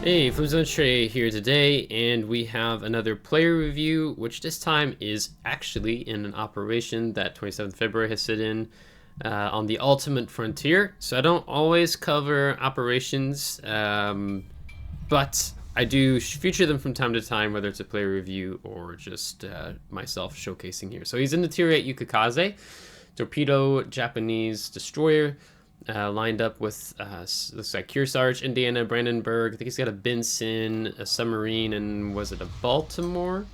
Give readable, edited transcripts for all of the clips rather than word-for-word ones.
Hey, FlimsyLunchTray here today, and we have another player review, which this time is actually in an operation that 27th February has sit in on the Ultimate Frontier. So I don't always cover operations, but I do feature them from time to time, whether it's a player review or just myself showcasing here. So he's in the Tier 8 Yukikaze, torpedo Japanese destroyer. Lined up with looks like Kearsarge, Indiana, Brandenburg. I think he's got a Benson, a submarine, and was it a Baltimore?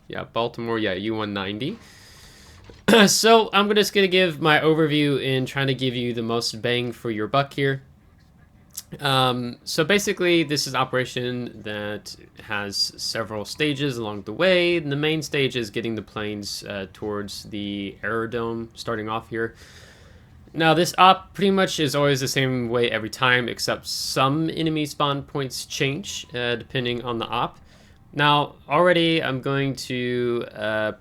Yeah, Baltimore. Yeah, U-190. So I'm just gonna give my overview in trying to give you the most bang for your buck here. So basically, this is an operation that has several stages along the way. And the main stage is getting the planes towards the aerodrome, starting off here. Now, this op pretty much is always the same way every time, except some enemy spawn points change depending on the op. Now, already I'm going to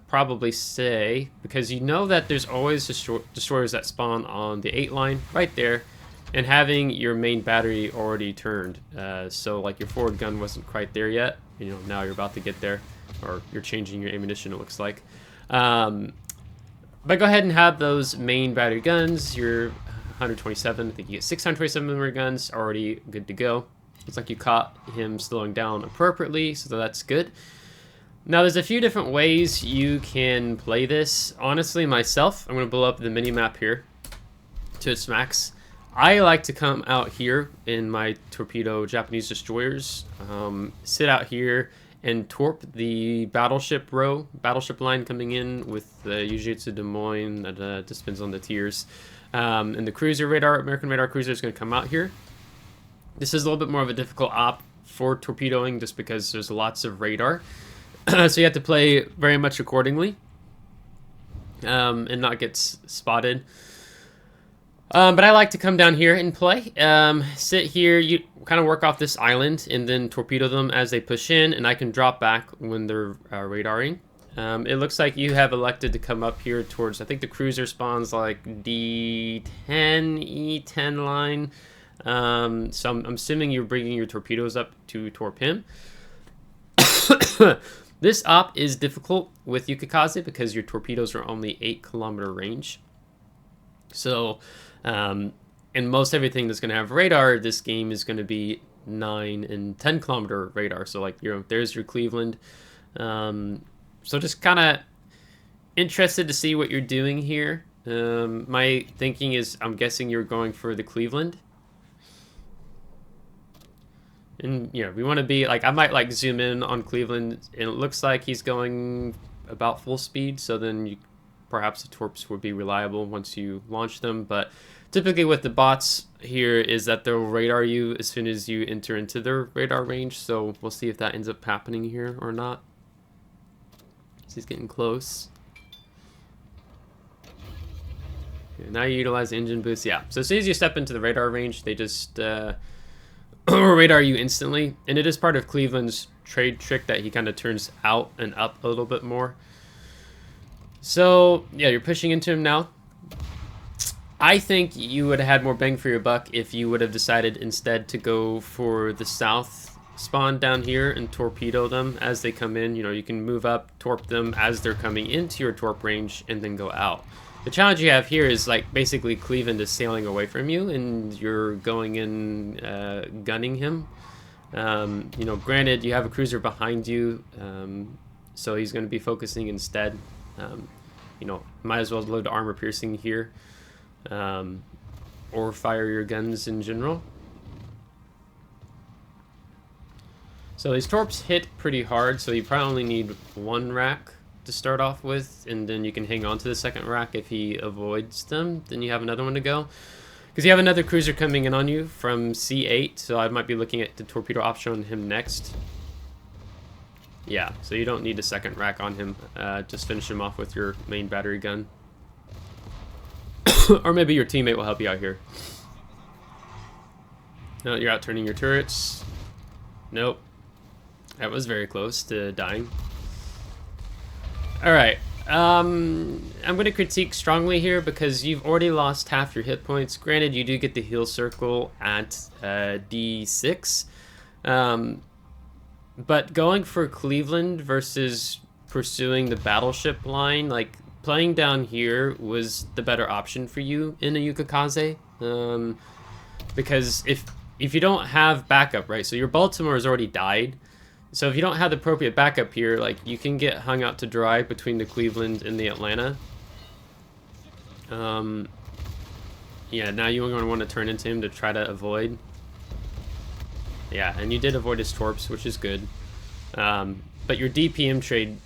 probably say, because you know that there's always destroyers that spawn on the 8 line right there, and having your main battery already turned. So like your forward gun wasn't quite there yet, you know, now you're about to get there, or you're changing your ammunition, it looks like. But go ahead and have those main battery guns, your 127, I think you get 627 memory guns, already good to go. Looks like you caught him slowing down appropriately, so that's good. Now there's a few different ways you can play this. Honestly, myself, I'm going to blow up the mini-map here to its max. I like to come out here in my torpedo Japanese destroyers, sit out here and torp the battleship line coming in with usually it's a Des Moines, that just depends on the tiers. And the cruiser radar, American radar cruiser is going to come out here. This is a little bit more of a difficult op for torpedoing just because there's lots of radar. So you have to play very much accordingly and not get spotted. But I like to come down here and play. Sit here, you kind of work off this island and then torpedo them as they push in, and I can drop back when they're radaring. It looks like you have elected to come up here towards, I think the cruiser spawns like D10, E10 line. So I'm assuming you're bringing your torpedoes up to torp him. This op is difficult with Yukikaze because your torpedoes are only 8-kilometer range. So, and most everything that's going to have radar, this game is going to be 9 and 10-kilometer radar. So, like, there's your Cleveland. So just kind of interested to see what you're doing here. My thinking is, I'm guessing you're going for the Cleveland. And, you know, we want to be, like, I might, like, zoom in on Cleveland, and it looks like he's going about full speed, so then perhaps the torps would be reliable once you launch them. But typically with the bots here is that they'll radar you as soon as you enter into their radar range, so we'll see if that ends up happening here or not. So he's getting close. Okay, now you utilize engine boost. Yeah, so as soon as you step into the radar range, they just radar you instantly, and it is part of Cleveland's trade trick that he kind of turns out and up a little bit more. So yeah, you're pushing into him now. I think you would have had more bang for your buck if you would have decided instead to go for the south spawn down here and torpedo them as they come in. You know, you can move up, torp them as they're coming into your torp range, and then go out. The challenge you have here is, like, basically Cleveland is sailing away from you and you're going in gunning him. You know, granted, you have a cruiser behind you, so he's going to be focusing instead. You know, might as well load armor piercing here, or fire your guns in general. So these torps hit pretty hard, so you probably only need 1 rack to start off with, and then you can hang on to the second rack. If he avoids them, then you have another one to go. Because you have another cruiser coming in on you from C8, so I might be looking at the torpedo option on him next. Yeah, so you don't need a second rack on him. Just finish him off with your main battery gun. Or maybe your teammate will help you out here. No, you're out turning your turrets. Nope. That was very close to dying. Alright. I'm going to critique strongly here because you've already lost half your hit points. Granted, you do get the heal circle at D6. But going for Cleveland versus pursuing the battleship line, like playing down here was the better option for you in a Yukikaze. Because if you don't have backup, right? So your Baltimore has already died. So if you don't have the appropriate backup here, like you can get hung out to dry between the Cleveland and the Atlanta. Yeah, now you're going to want to turn into him to try to avoid. Yeah, and you did avoid his torps, which is good. But your DPM trade,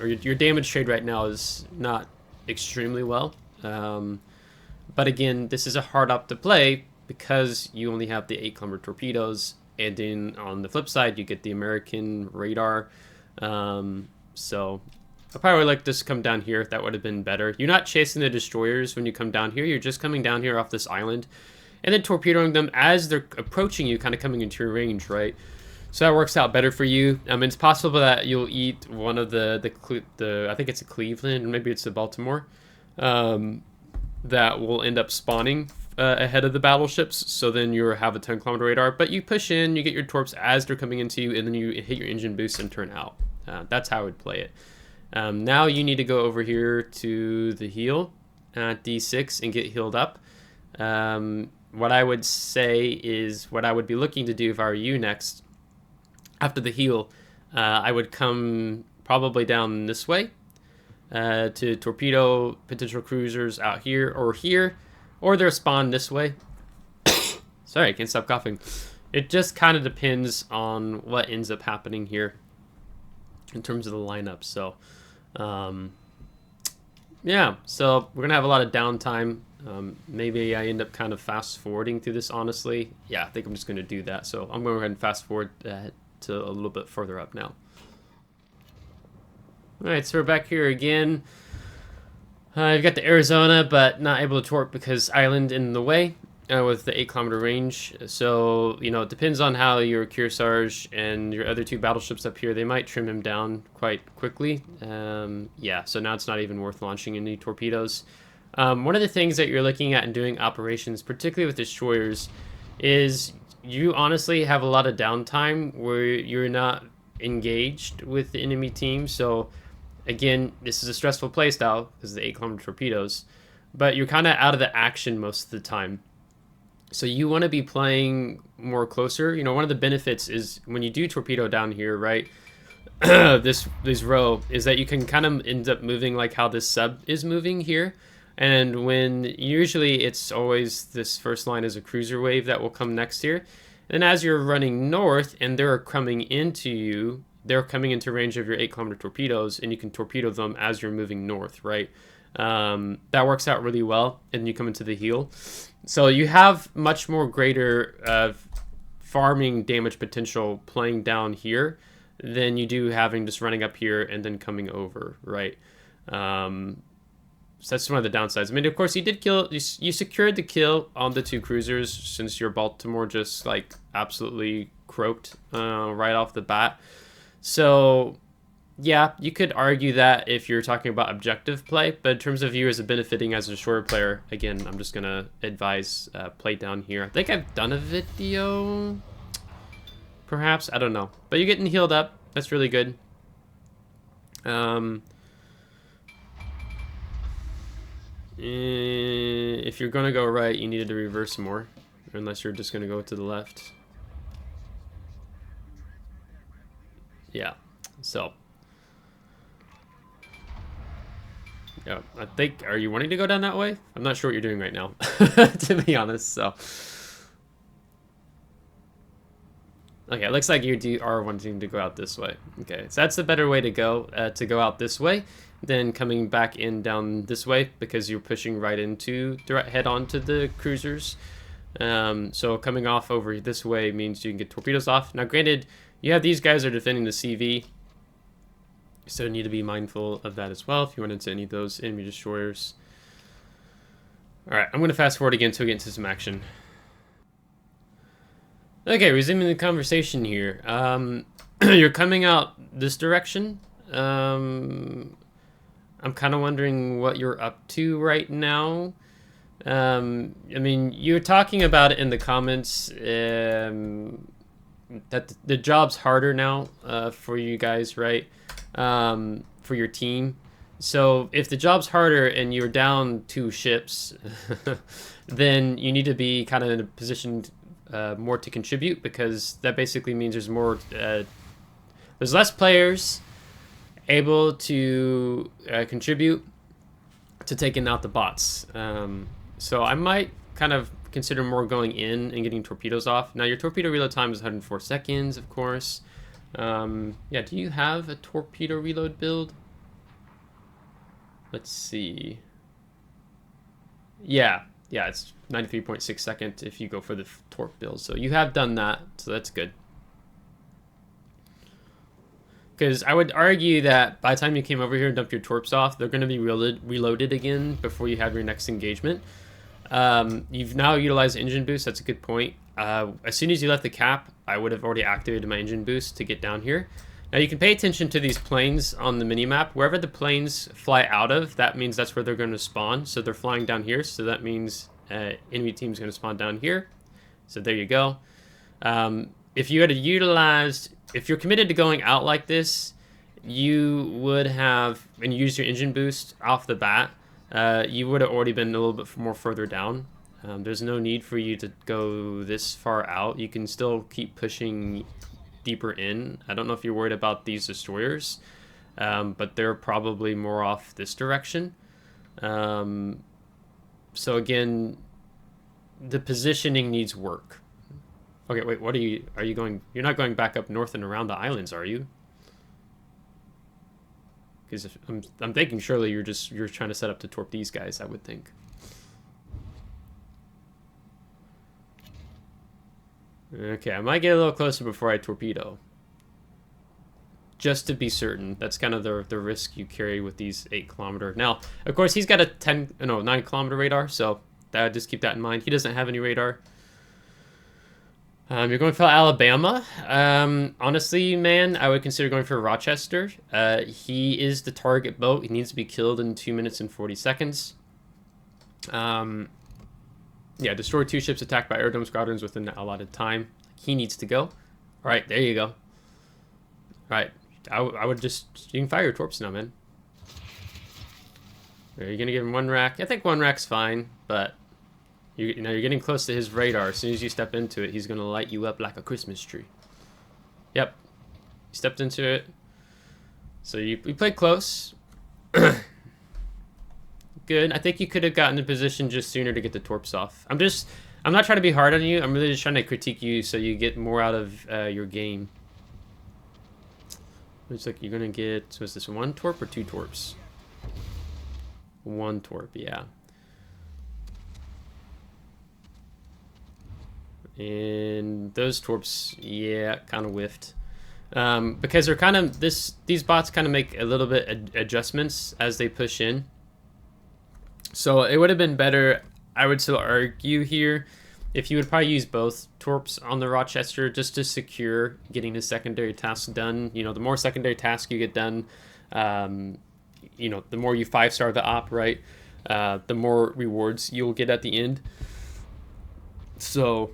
or your damage trade right now is not extremely well. But again, this is a hard op to play because you only have the 8-kilometer torpedoes, and then on the flip side, you get the American radar. So I probably would like this to come down here. That would have been better. You're not chasing the destroyers when you come down here. You're just coming down here off this island and then torpedoing them as they're approaching you, kind of coming into your range, right? So that works out better for you. It's possible that you'll eat one of the I think it's a Cleveland, or maybe it's a Baltimore, that will end up spawning ahead of the battleships. So then you have a 10-kilometer radar, but you push in, you get your torps as they're coming into you, and then you hit your engine boost and turn out. That's how I would play it. Now you need to go over here to the heal at D6 and get healed up. What I would say is what I would be looking to do if I were you next. After the heal, I would come probably down this way to torpedo potential cruisers out here, or they're spawned this way. Sorry, I can't stop coughing. It just kind of depends on what ends up happening here in terms of the lineup. So, yeah, so we're going to have a lot of downtime. Maybe I end up kind of fast forwarding through this, honestly. Yeah, I think I'm just going to do that. So I'm going to go ahead and fast forward to a little bit further up now. All right, so we're back here again. You've got the Arizona, but not able to torp because island in the way with the 8-kilometer range. So, you know, it depends on how your Kearsarge and your other two battleships up here, they might trim him down quite quickly. Yeah, so now it's not even worth launching any torpedoes. One of the things that you're looking at in doing operations, particularly with destroyers, is you honestly have a lot of downtime where you're not engaged with the enemy team. So again, this is a stressful playstyle because of the 8-kilometer torpedoes, but you're kind of out of the action most of the time. So you want to be playing more closer. You know, one of the benefits is when you do torpedo down here, right? this row is that you can kind of end up moving like how this sub is moving here. And when usually it's always this first line is a cruiser wave that will come next here. And as you're running north and they're coming into you, they're coming into range of your 8-kilometer torpedoes, and you can torpedo them as you're moving north, right? That works out really well, and you come into the heel. So you have much more greater farming damage potential playing down here than you do having just running up here and then coming over, right? So that's one of the downsides. I mean, of course, you did kill. You secured the kill on the two cruisers since your Baltimore just like absolutely croaked right off the bat. So yeah, you could argue that if you're talking about objective play, but in terms of you as a benefiting as a shorter player, again, I'm just gonna advise play down here. I think I've done a video, perhaps, I don't know, but you're getting healed up. That's really good. If you're gonna go right, you needed to reverse more, unless you're just gonna go to the left. Yeah, so yeah, I think, are you wanting to go down that way? I'm not sure what you're doing right now, to be honest. So okay, it looks like you are wanting to go out this way. Okay, so that's the better way to go out this way than coming back in down this way, because you're pushing right into head on to the cruisers. So coming off over this way means you can get torpedoes off. Now granted, you have these guys are defending the CV, so you need to be mindful of that as well if you run into any of those enemy destroyers. Alright, I'm going to fast forward again so we get into some action. Okay, resuming the conversation here. You're coming out this direction. I'm kind of wondering what you're up to right now. I mean, you're talking about it in the comments. that the job's harder now for you guys, right? For your team. So if the job's harder and you're down 2 ships, then you need to be kind of in a position more to contribute, because that basically means there's more, there's less players able to contribute to taking out the bots. So I might kind of consider more going in and getting torpedoes off. Now your torpedo reload time is 104 seconds, of course. Yeah, do you have a torpedo reload build? Let's see. Yeah, it's 93.6 seconds if you go for the torp build. So you have done that, so that's good. Because I would argue that by the time you came over here and dumped your torps off, they're going to be reloaded again before you have your next engagement. You've now utilized engine boost. That's a good point. As soon as you left the cap, I would have already activated my engine boost to get down here. Now you can pay attention to these planes on the minimap. Wherever the planes fly out of, that means that's where they're going to spawn. So they're flying down here. So that means enemy team's going to spawn down here. So there you go. If you had utilized, if you're committed to going out like this, you would have, and use your engine boost off the bat, you would have already been a little bit more further down. There's no need for you to go this far out. You can still keep pushing deeper in. I don't know if you're worried about these destroyers, but they're probably more off this direction. So again, the positioning needs work. Okay, wait, what are you going? You're not going back up north and around the islands, are you? Because I'm thinking surely you're trying to set up to torp these guys, I would think. Okay, I might get a little closer before I torpedo. Just to be certain. That's kind of the risk you carry with these 8-kilometer. Now, of course, he's got a 9-kilometer radar, so just keep that in mind. He doesn't have any radar. You're going for Alabama. Honestly, man, I would consider going for Rochester. He is the target boat. He needs to be killed in 2 minutes and 40 seconds. Yeah, destroy 2 ships attacked by aerodrome squadrons within the allotted time. He needs to go. All right, there you go. All right, I would just, you can fire your torps now, man. Are you gonna give him 1 rack? I think 1 rack's fine, but you know, you're getting close to his radar. As soon as you step into it, he's gonna light you up like a Christmas tree. Yep, you stepped into it. So you played close. Good. I think you could have gotten in position just sooner to get the torps off. I'm not trying to be hard on you. I'm really just trying to critique you so you get more out of your game. Looks like you're gonna get, so is this 1 torp or 2 torps? 1 torp, yeah. And those torps, yeah, kind of whiffed. Because they're kind of, these bots kind of make a little bit adjustments as they push in. So it would have been better, I would still argue here, if you would probably use both torps on the Rochester just to secure getting the secondary tasks done. You know, the more secondary tasks you get done, you know, the more you 5-star the op, right? The more rewards you'll get at the end. So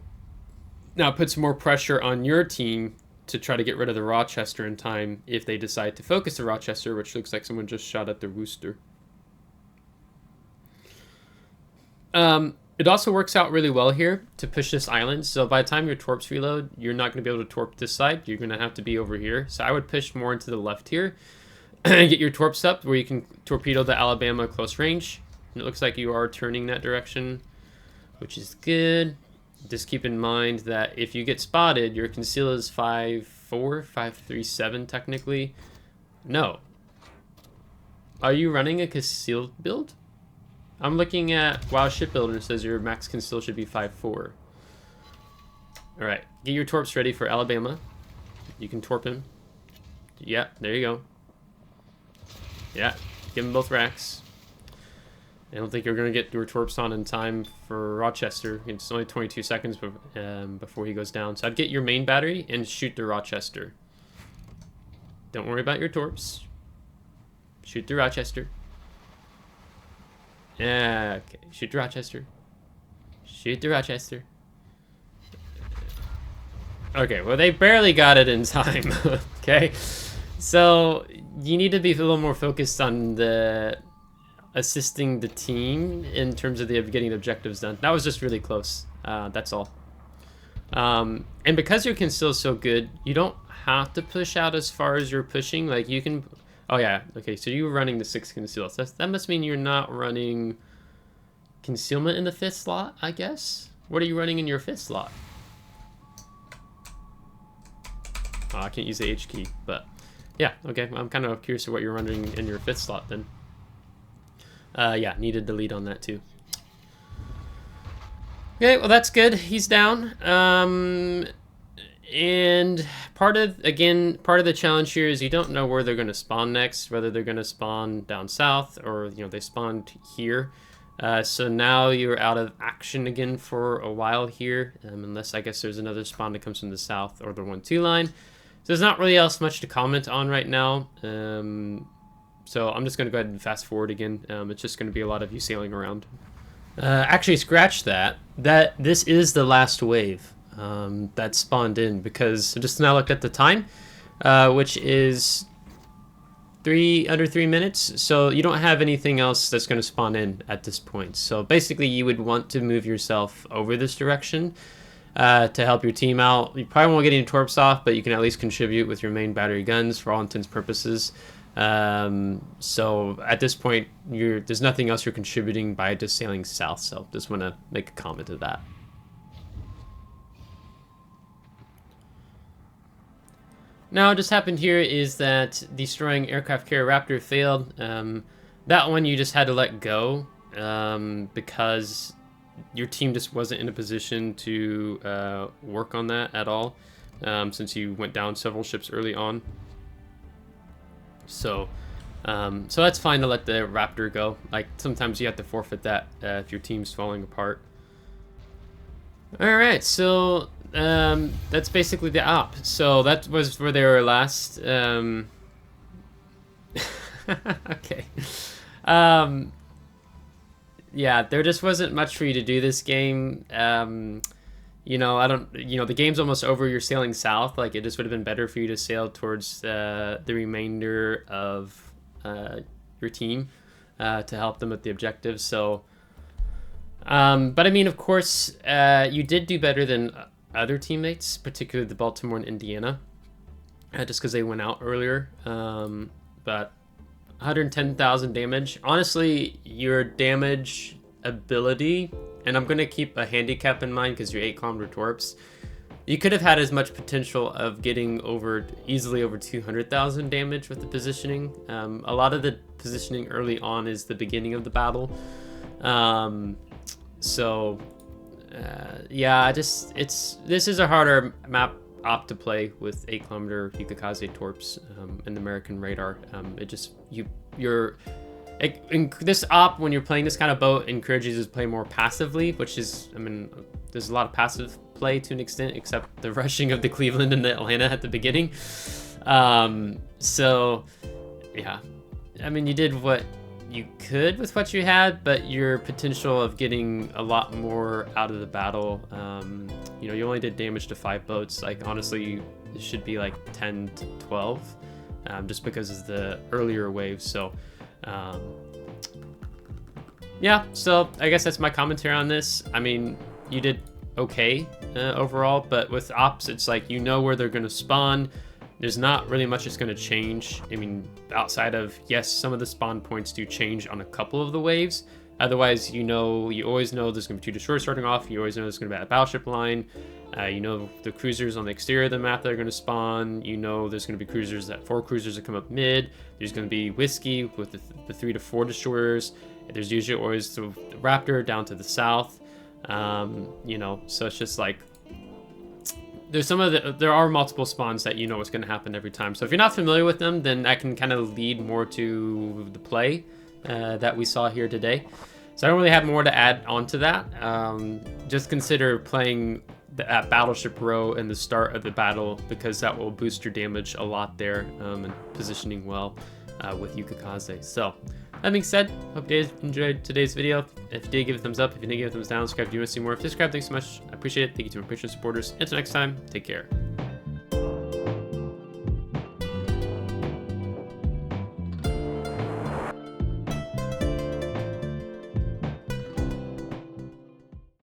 now it puts more pressure on your team to try to get rid of the Rochester in time if they decide to focus the Rochester, which looks like someone just shot at the rooster. It also works out really well here to push this island. So by the time your torps reload, you're not going to be able to torp this side. You're going to have to be over here. So I would push more into the left here and get your torps up where you can torpedo the Alabama close range. And it looks like you are turning that direction, which is good. Just keep in mind that if you get spotted, your conceal is 5.4, 5.37 technically. No. Are you running a concealed build? I'm looking at WoW Shipbuilder and it says your max conceal should be 5.4. Alright, get your torps ready for Alabama. You can torp him. Yeah, there you go. Yeah, give him both racks. I don't think you're going to get your torps on in time for Rochester. It's only 22 seconds before he goes down. So I'd get your main battery and shoot the Rochester. Don't worry about your torps. Shoot the Rochester. Yeah, okay. Shoot the Rochester. Shoot the Rochester. Okay, well, they barely got it in time. Okay, so you need to be a little more focused on the assisting the team in terms of the getting the objectives done. That was just really close. That's all. And because your conceal is so good, you don't have to push out as far as you're pushing. Like you can. Oh yeah. Okay, so you were running the 6 conceal. So that must mean you're not running concealment in the 5th slot, I guess. What are you running in your 5th slot? Oh, I can't use the H key, but yeah, okay. I'm kind of curious of what you're running in your 5th slot then. Yeah, needed delete on that too. Okay, well that's good. He's down. And part of the challenge here is you don't know where they're going to spawn next, whether they're going to spawn down south or they spawned here. So now you're out of action again for a while here, unless I guess there's another spawn that comes from the south or the 1-2 line. So there's not really else much to comment on right now. So I'm just going to go ahead and fast forward again. It's just going to be a lot of you sailing around. Actually, scratch that. This is the last wave that spawned in, because I just now looked at the time, which is under 3 minutes. So you don't have anything else that's going to spawn in at this point. So basically, you would want to move yourself over this direction to help your team out. You probably won't get any torps off, but you can at least contribute with your main battery guns for all intents and purposes. So at this point, there's nothing else you're contributing by just sailing south. So just want to make a comment to that. Now, what just happened here is that destroying aircraft carrier Raptor failed. That one you just had to let go because your team just wasn't in a position to work on that at all, since you went down several ships early on. So that's fine to let the Raptor go. Like, sometimes you have to forfeit that if your team's falling apart. Alright, so that's basically the op. So that was where they were last. Okay. Yeah, there just wasn't much for you to do this game. The game's almost over. You're sailing south. Like, it just would have been better for you to sail towards the remainder of your team to help them with the objectives. So, but I mean, of course, you did do better than other teammates, particularly the Baltimore and Indiana, just because they went out earlier. But 110,000 damage. Honestly, your damage ability, and I'm going to keep a handicap in mind because you're 8-kilometer torps, you could have had as much potential of getting easily over 200,000 damage with the positioning. A lot of the positioning early on is the beginning of the battle. Yeah, this is a harder map op to play with 8-kilometer Yukikaze torps and the American radar. This op, when you're playing this kind of boat, encourages you to play more passively, which is, I mean, there's a lot of passive play to an extent, except the rushing of the Cleveland and the Atlanta at the beginning. So yeah, I mean, you did what you could with what you had, but your potential of getting a lot more out of the battle, you only did damage to 5 boats. Like, honestly, it should be like 10 to 12, just because of the earlier waves. So yeah, so I guess that's my commentary on this. I mean, you did okay overall, but with ops, it's like, where they're going to spawn. There's not really much that's going to change. I mean, outside of, yes, some of the spawn points do change on a couple of the waves. Otherwise, you always know there's going to be 2 destroyers starting off. You always know there's going to be a battleship line. The cruisers on the exterior of the map that are going to spawn. There's going to be 4 cruisers that come up mid. There's going to be Whiskey with the 3 to 4 destroyers. There's usually always the Raptor down to the south. So it's just like, there are multiple spawns that what's going to happen every time. So if you're not familiar with them, then that can kind of lead more to the play that we saw here today. So I don't really have more to add on to that. Just consider playing at Battleship Row in the start of the battle, because that will boost your damage a lot there, and positioning well with Yukikaze. So that being said, hope you guys enjoyed today's video. If you did, give it a thumbs up. If you didn't, give it a thumbs down. Subscribe if you want to see more. If you subscribe, thanks so much. I appreciate it. Thank you to my Patreon supporters. Until next time, take care.